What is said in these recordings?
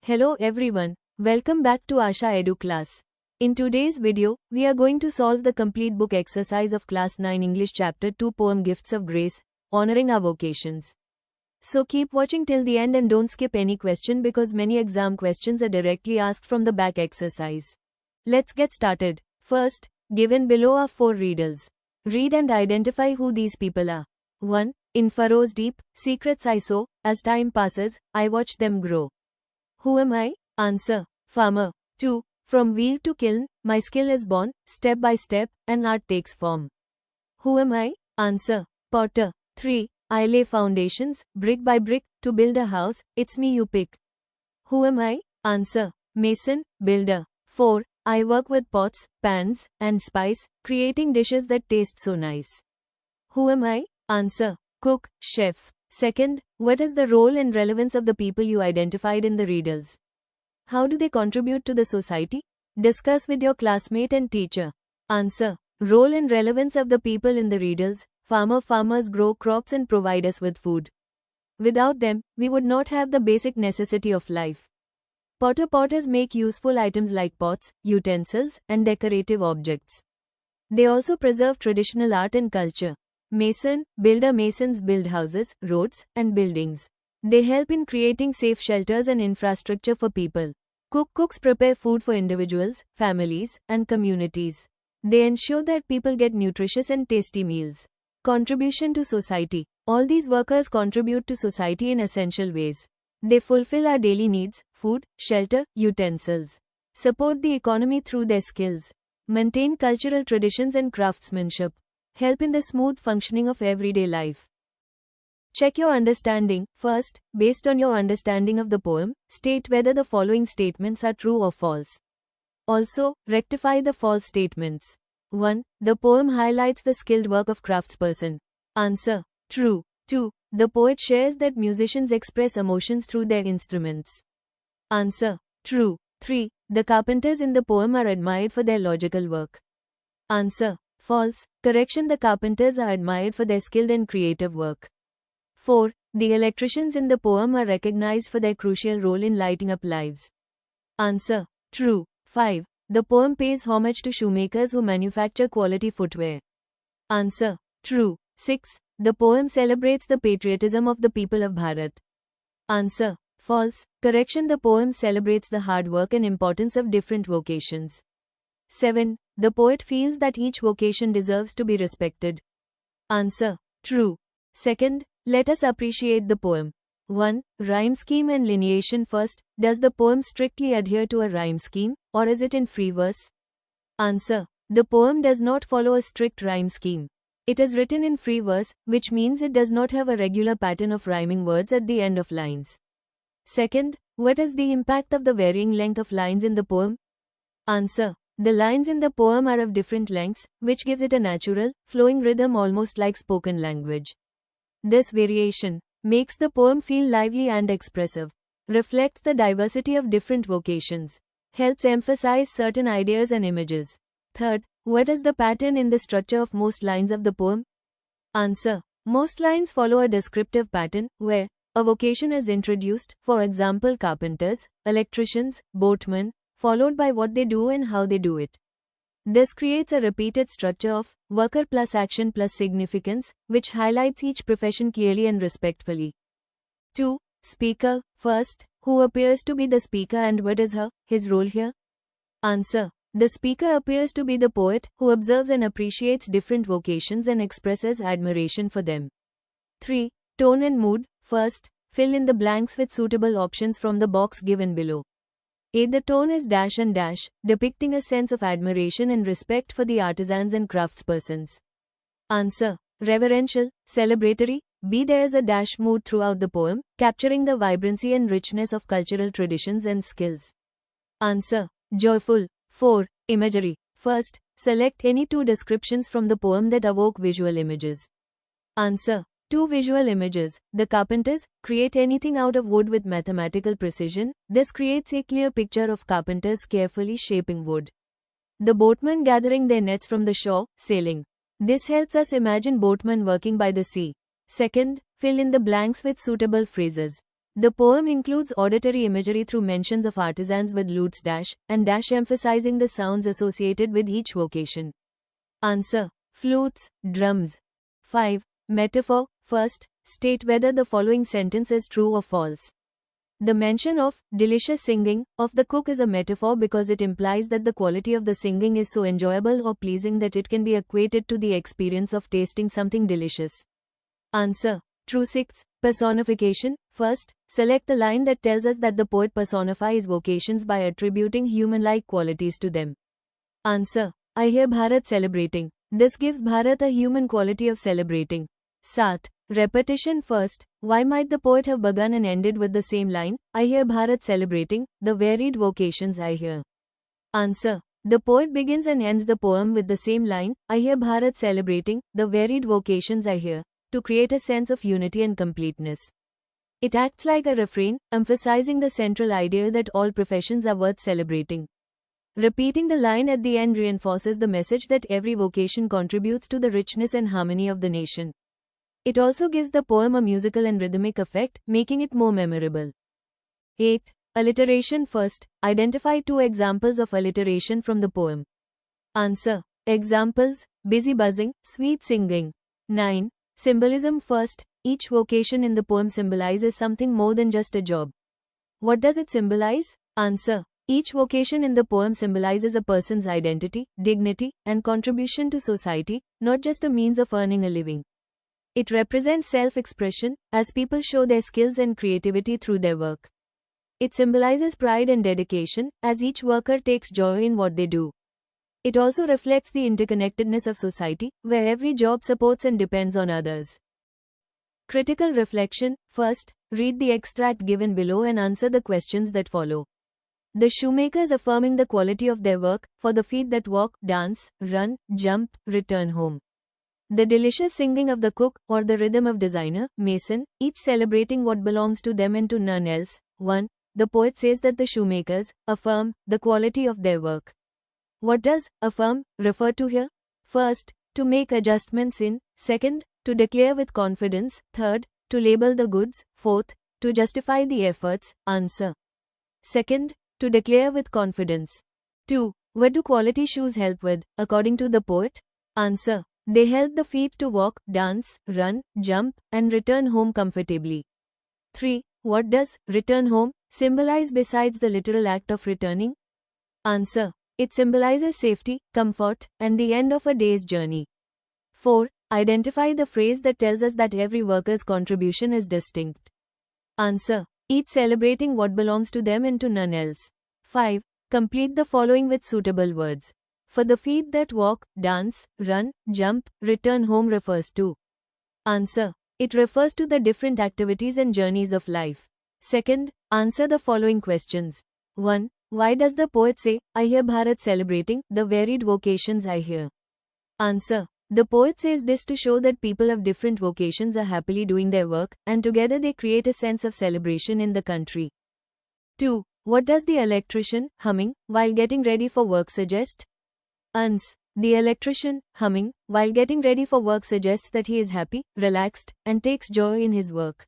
Hello everyone, welcome back to Asha Edu class. In today's video, we are going to solve the complete book exercise of class 9 English chapter 2 poem Gifts of Grace, honoring our vocations. So keep watching till the end and don't skip any question because many exam questions are directly asked from the back exercise. Let's get started. First, given below are 4 riddles. Read and identify who these people are. 1. In furrows deep, secrets I sow, as time passes, I watch them grow. Who am I? Answer. Farmer. 2. From wheel to kiln, my skill is born, step by step, and art takes form. Who am I? Answer. Potter. 3. I lay foundations, brick by brick, to build a house, it's me you pick. Who am I? Answer. Mason, builder. 4. I work with pots, pans, and spice, creating dishes that taste so nice. Who am I? Answer. Cook, chef. Second, what is the role and relevance of the people you identified in the riddles? How do they contribute to the society? Discuss with your classmate and teacher. Answer. Role and relevance of the people in the riddles. Farmers grow crops and provide us with food. Without them, we would not have the basic necessity of life. Potters make useful items like pots, utensils, and decorative objects. They also preserve traditional art and culture. Masons build houses, roads, and buildings. They help in creating safe shelters and infrastructure for people. Cooks prepare food for individuals, families, and communities. They ensure that people get nutritious and tasty meals. Contribution to society. All these workers contribute to society in essential ways. They fulfill our daily needs, food, shelter, utensils. Support the economy through their skills. Maintain cultural traditions and craftsmanship. Help in the smooth functioning of everyday life. Check your understanding. First, based on your understanding of the poem, state whether the following statements are true or false. Also, rectify the false statements. 1. The poem highlights the skilled work of craftsperson. Answer. True. 2. The poet shares that musicians express emotions through their instruments. Answer. True. 3. The carpenters in the poem are admired for their logical work. Answer. False. Correction. The carpenters are admired for their skilled and creative work. 4. The electricians in the poem are recognized for their crucial role in lighting up lives. Answer. True. 5. The poem pays homage to shoemakers who manufacture quality footwear. Answer. True. 6. The poem celebrates the patriotism of the people of Bharat. Answer. False. Correction. The poem celebrates the hard work and importance of different vocations. 7. The poet feels that each vocation deserves to be respected. Answer. True. Second, let us appreciate the poem. 1. Rhyme scheme and lineation. First, does the poem strictly adhere to a rhyme scheme, or is it in free verse? Answer. The poem does not follow a strict rhyme scheme. It is written in free verse, which means it does not have a regular pattern of rhyming words at the end of lines. Second, what is the impact of the varying length of lines in the poem? Answer. The lines in the poem are of different lengths, which gives it a natural, flowing rhythm almost like spoken language. This variation makes the poem feel lively and expressive, reflects the diversity of different vocations, helps emphasize certain ideas and images. Third, what is the pattern in the structure of most lines of the poem? Answer. Most lines follow a descriptive pattern, where a vocation is introduced, for example carpenters, electricians, boatmen, followed by what they do and how they do it. This creates a repeated structure of worker plus action plus significance, which highlights each profession clearly and respectfully. 2. Speaker. First, who appears to be the speaker and what is his role here? Answer. The speaker appears to be the poet, who observes and appreciates different vocations and expresses admiration for them. 3. Tone and mood. First, fill in the blanks with suitable options from the box given below. A. The tone is dash and dash, depicting a sense of admiration and respect for the artisans and craftspersons. Answer. Reverential, celebratory. B. There is a dash mood throughout the poem, capturing the vibrancy and richness of cultural traditions and skills. Answer. Joyful. 4. Imagery. First, select any 2 descriptions from the poem that evoke visual images. Answer. 2 visual images. The carpenters create anything out of wood with mathematical precision. This creates a clear picture of carpenters carefully shaping wood. The boatmen gathering their nets from the shore, sailing. This helps us imagine boatmen working by the sea. Second, fill in the blanks with suitable phrases. The poem includes auditory imagery through mentions of artisans with lutes and emphasizing the sounds associated with each vocation. Answer. Flutes, drums. 5. Metaphor. First, state whether the following sentence is true or false. The mention of delicious singing of the cook is a metaphor because it implies that the quality of the singing is so enjoyable or pleasing that it can be equated to the experience of tasting something delicious. Answer. True. 6. Personification. First, select the line that tells us that the poet personifies vocations by attributing human-like qualities to them. Answer. I hear Bharat celebrating. This gives Bharat a human quality of celebrating. 7. Repetition. First, why might the poet have begun and ended with the same line, I hear Bharat celebrating, the varied vocations I hear? Answer. The poet begins and ends the poem with the same line, I hear Bharat celebrating, the varied vocations I hear, to create a sense of unity and completeness. It acts like a refrain, emphasizing the central idea that all professions are worth celebrating. Repeating the line at the end reinforces the message that every vocation contributes to the richness and harmony of the nation. It also gives the poem a musical and rhythmic effect, making it more memorable. 8. Alliteration. First, identify 2 examples of alliteration from the poem. Answer. Examples: busy buzzing, sweet singing. 9. Symbolism. First, each vocation in the poem symbolizes something more than just a job. What does it symbolize? Answer. Each vocation in the poem symbolizes a person's identity, dignity, and contribution to society, not just a means of earning a living. It represents self-expression, as people show their skills and creativity through their work. It symbolizes pride and dedication, as each worker takes joy in what they do. It also reflects the interconnectedness of society, where every job supports and depends on others. Critical reflection. First, read the extract given below and answer the questions that follow. The shoemakers affirming the quality of their work, for the feet that walk, dance, run, jump, return home. The delicious singing of the cook, or the rhythm of designer, mason, each celebrating what belongs to them and to none else. 1. The poet says that the shoemakers affirm the quality of their work. What does affirm refer to here? First, to make adjustments in. Second, to declare with confidence. Third, to label the goods. Fourth, to justify the efforts. Answer. Second, to declare with confidence. 2. What do quality shoes help with, according to the poet? Answer. They help the feet to walk, dance, run, jump, and return home comfortably. 3. What does return home symbolize besides the literal act of returning? Answer. It symbolizes safety, comfort, and the end of a day's journey. 4. Identify the phrase that tells us that every worker's contribution is distinct. Answer. Each celebrating what belongs to them and to none else. 5. Complete the following with suitable words. For the feet that walk, dance, run, jump, return home refers to. Answer. It refers to the different activities and journeys of life. Second, answer the following questions. 1. Why does the poet say, I hear Bharat celebrating the varied vocations I hear? Answer. The poet says this to show that people of different vocations are happily doing their work, and together they create a sense of celebration in the country. 2. What does the electrician, humming, while getting ready for work suggest? Ans. The electrician, humming, while getting ready for work suggests that he is happy, relaxed, and takes joy in his work.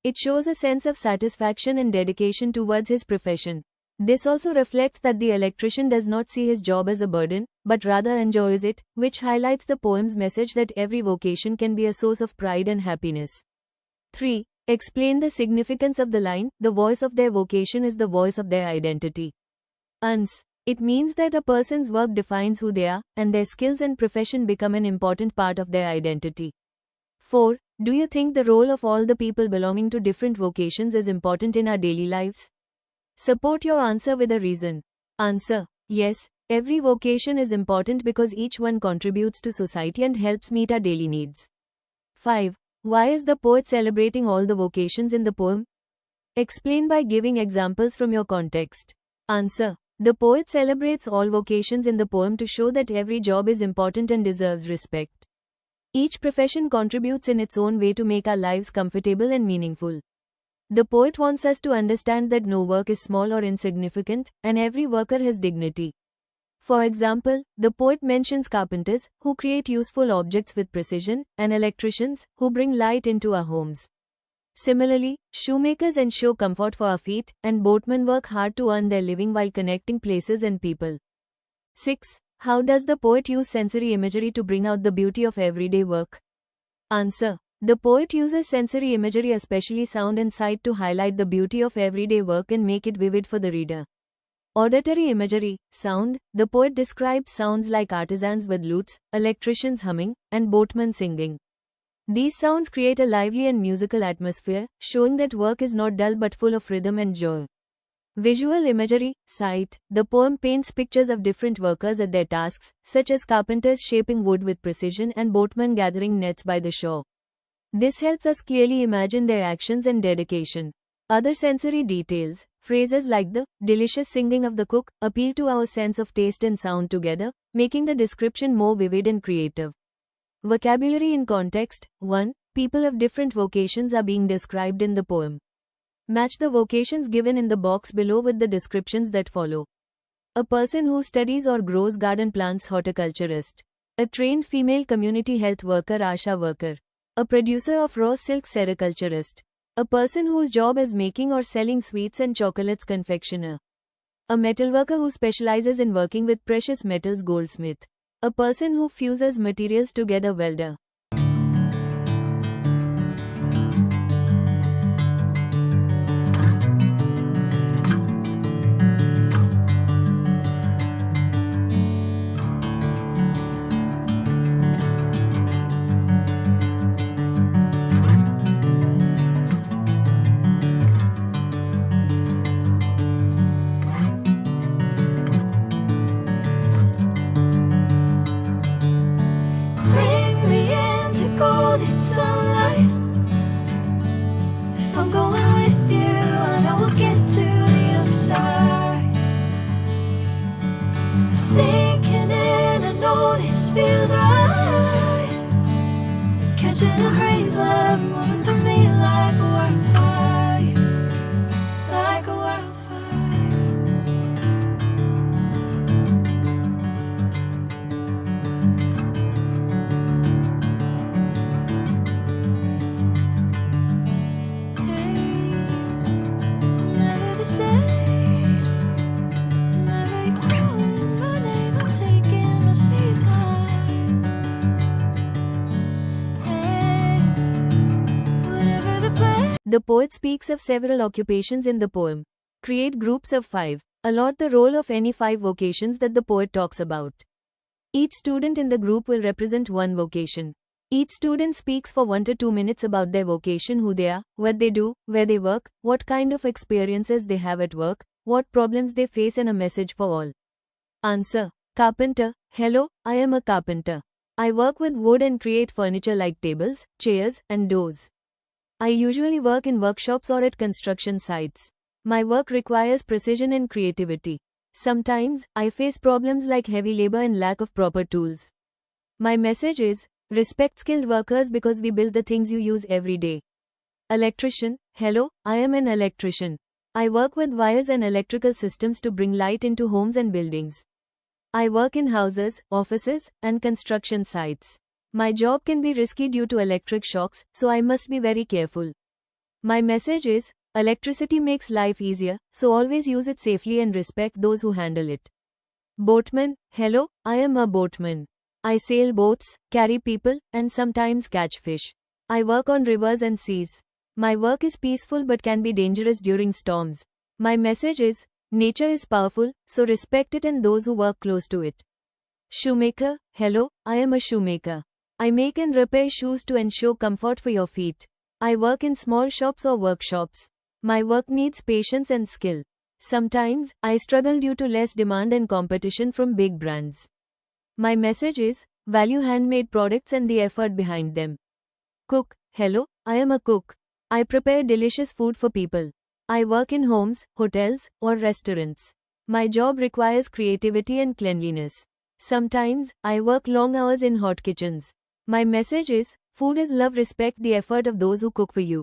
It shows a sense of satisfaction and dedication towards his profession. This also reflects that the electrician does not see his job as a burden, but rather enjoys it, which highlights the poem's message that every vocation can be a source of pride and happiness. 3. Explain the significance of the line, the voice of their vocation is the voice of their identity. Ans. It means that a person's work defines who they are, and their skills and profession become an important part of their identity. 4. Do you think the role of all the people belonging to different vocations is important in our daily lives? Support your answer with a reason. Answer. Yes, every vocation is important because each one contributes to society and helps meet our daily needs. 5. Why is the poet celebrating all the vocations in the poem? Explain by giving examples from your context. Answer. The poet celebrates all vocations in the poem to show that every job is important and deserves respect. Each profession contributes in its own way to make our lives comfortable and meaningful. The poet wants us to understand that no work is small or insignificant, and every worker has dignity. For example, the poet mentions carpenters, who create useful objects with precision, and electricians, who bring light into our homes. Similarly, shoemakers ensure comfort for our feet, and boatmen work hard to earn their living while connecting places and people. 6. How does the poet use sensory imagery to bring out the beauty of everyday work? Answer. The poet uses sensory imagery, especially sound and sight, to highlight the beauty of everyday work and make it vivid for the reader. Auditory imagery, sound. The poet describes sounds like artisans with lutes, electricians humming, and boatmen singing. These sounds create a lively and musical atmosphere, showing that work is not dull but full of rhythm and joy. Visual imagery, sight. The poem paints pictures of different workers at their tasks, such as carpenters shaping wood with precision and boatmen gathering nets by the shore. This helps us clearly imagine their actions and dedication. Other sensory details, phrases like the delicious singing of the cook, appeal to our sense of taste and sound together, making the description more vivid and creative. Vocabulary in context. 1. People of different vocations are being described in the poem. Match the vocations given in the box below with the descriptions that follow. A person who studies or grows garden plants, horticulturist. A trained female community health worker, ASHA worker. A producer of raw silk, sericulturist. A person whose job is making or selling sweets and chocolates, confectioner. A metalworker who specializes in working with precious metals, goldsmith. A person who fuses materials together, welder. Sinking in, I know this feels right. Catching a breeze, love moving through me like a wildfire, like a wildfire. Hey, I'm never the same. The poet speaks of several occupations in the poem. Create groups of 5. Allot the role of any 5 vocations that the poet talks about. Each student in the group will represent one vocation. Each student speaks for 1 to 2 minutes about their vocation, who they are, what they do, where they work, what kind of experiences they have at work, what problems they face, and a message for all. Answer. Carpenter. Hello, I am a carpenter. I work with wood and create furniture like tables, chairs, and doors. I usually work in workshops or at construction sites. My work requires precision and creativity. Sometimes, I face problems like heavy labor and lack of proper tools. My message is, respect skilled workers because we build the things you use every day. Electrician. Hello, I am an electrician. I work with wires and electrical systems to bring light into homes and buildings. I work in houses, offices, and construction sites. My job can be risky due to electric shocks, so I must be very careful. My message is, electricity makes life easier, so always use it safely and respect those who handle it. Boatman. Hello, I am a boatman. I sail boats, carry people, and sometimes catch fish. I work on rivers and seas. My work is peaceful but can be dangerous during storms. My message is, nature is powerful, so respect it and those who work close to it. Shoemaker. Hello, I am a shoemaker. I make and repair shoes to ensure comfort for your feet. I work in small shops or workshops. My work needs patience and skill. Sometimes, I struggle due to less demand and competition from big brands. My message is, value handmade products and the effort behind them. Cook. Hello, I am a cook. I prepare delicious food for people. I work in homes, hotels, or restaurants. My job requires creativity and cleanliness. Sometimes, I work long hours in hot kitchens. My message is, food is love, respect the effort of those who cook for you.